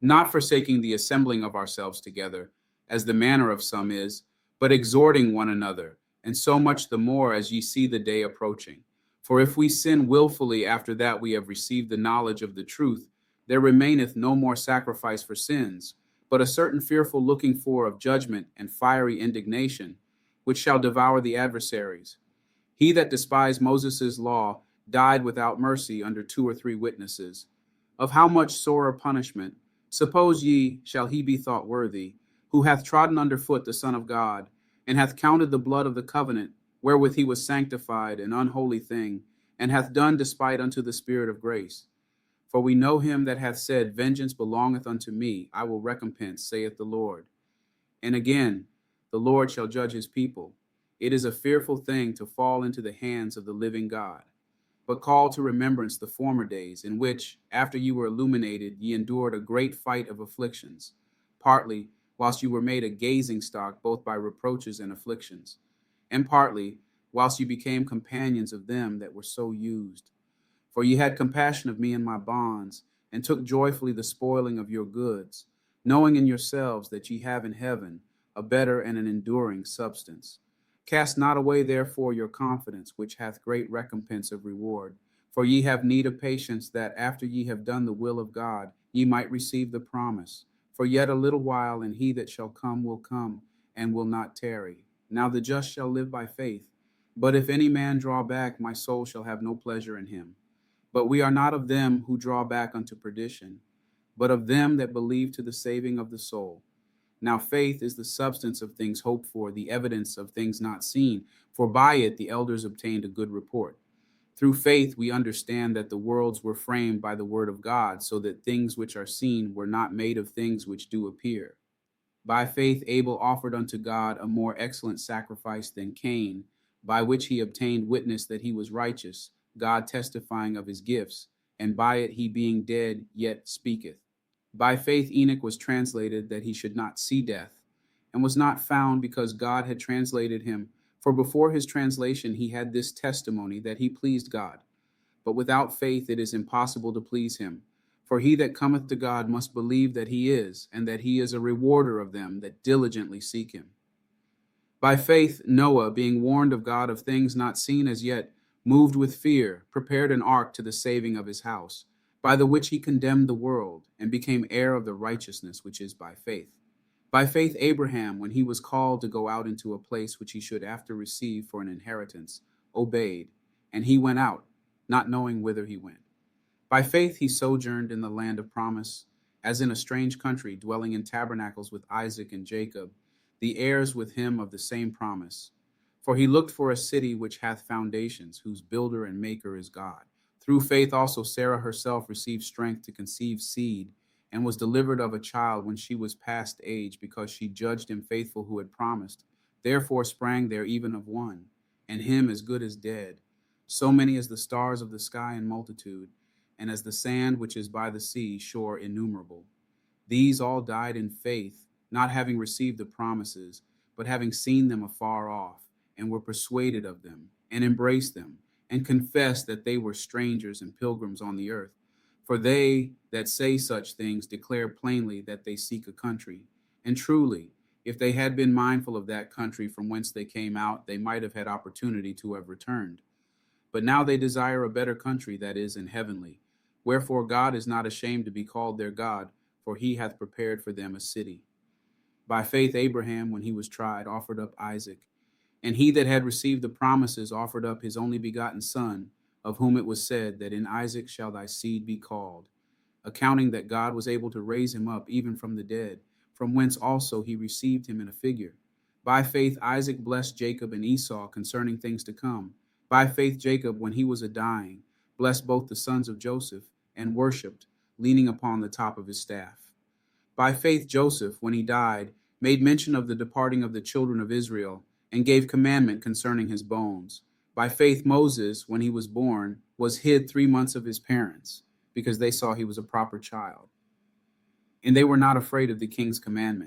not forsaking the assembling of ourselves together, as the manner of some is, but exhorting one another, and so much the more as ye see the day approaching. For if we sin wilfully after that we have received the knowledge of the truth, there remaineth no more sacrifice for sins, but a certain fearful looking for of judgment and fiery indignation, which shall devour the adversaries. He that despised Moses' law died without mercy under 2 or 3 witnesses. Of how much sorer punishment, suppose ye, shall he be thought worthy, who hath trodden under foot the Son of God, and hath counted the blood of the covenant, wherewith he was sanctified, an unholy thing, and hath done despite unto the Spirit of grace? For we know him that hath said, Vengeance belongeth unto me, I will recompense, saith the Lord. And again, the Lord shall judge his people. It is a fearful thing to fall into the hands of the living God. But call to remembrance the former days, in which, after you were illuminated, ye endured a great fight of afflictions, partly whilst you were made a gazing stock both by reproaches and afflictions, and partly whilst you became companions of them that were so used. For ye had compassion of me in my bonds, and took joyfully the spoiling of your goods, knowing in yourselves that ye have in heaven a better and an enduring substance. Cast not away therefore your confidence, which hath great recompense of reward. For ye have need of patience, that after ye have done the will of God, ye might receive the promise. For yet a little while, and he that shall come will come, and will not tarry. Now the just shall live by faith. But if any man draw back, my soul shall have no pleasure in him. But we are not of them who draw back unto perdition, but of them that believe to the saving of the soul. Now faith is the substance of things hoped for, the evidence of things not seen, for by it the elders obtained a good report. Through faith we understand that the worlds were framed by the word of God, so that things which are seen were not made of things which do appear. By faith Abel offered unto God a more excellent sacrifice than Cain, by which he obtained witness that he was righteous, God testifying of his gifts, and by it he being dead yet speaketh. By faith Enoch was translated that he should not see death, and was not found because God had translated him. For before his translation he had this testimony, that he pleased God. But without faith it is impossible to please him. For he that cometh to God must believe that he is, and that he is a rewarder of them that diligently seek him. By faith Noah, being warned of God of things not seen as yet, moved with fear, prepared an ark to the saving of his house, by the which he condemned the world, and became heir of the righteousness which is by faith. By faith Abraham, when he was called to go out into a place which he should after receive for an inheritance, obeyed, and he went out, not knowing whither he went. By faith he sojourned in the land of promise, as in a strange country, dwelling in tabernacles with Isaac and Jacob, the heirs with him of the same promise. For he looked for a city which hath foundations, whose builder and maker is God. Through faith also Sarah herself received strength to conceive seed, and was delivered of a child when she was past age, because she judged him faithful who had promised. Therefore sprang there even of one, and him as good as dead, so many as the stars of the sky in multitude, and as the sand which is by the sea shore innumerable. These all died in faith, not having received the promises, but having seen them afar off, and were persuaded of them, and embraced them, and confessed that they were strangers and pilgrims on the earth. For they that say such things declare plainly that they seek a country. And truly, if they had been mindful of that country from whence they came out, they might have had opportunity to have returned. But now they desire a better country, that is, in heavenly. Wherefore God is not ashamed to be called their God, for he hath prepared for them a city. By faith Abraham, when he was tried, offered up Isaac. And he that had received the promises offered up his only begotten son, of whom it was said that in Isaac shall thy seed be called, accounting that God was able to raise him up even from the dead, from whence also he received him in a figure. By faith Isaac blessed Jacob and Esau concerning things to come. By faith Jacob, when he was a dying, blessed both the sons of Joseph, and worshipped, leaning upon the top of his staff. By faith Joseph, when he died, made mention of the departing of the children of Israel, and gave commandment concerning his bones. By faith Moses, when he was born, was hid 3 months of his parents, because they saw he was a proper child. And they were not afraid of the king's commandment.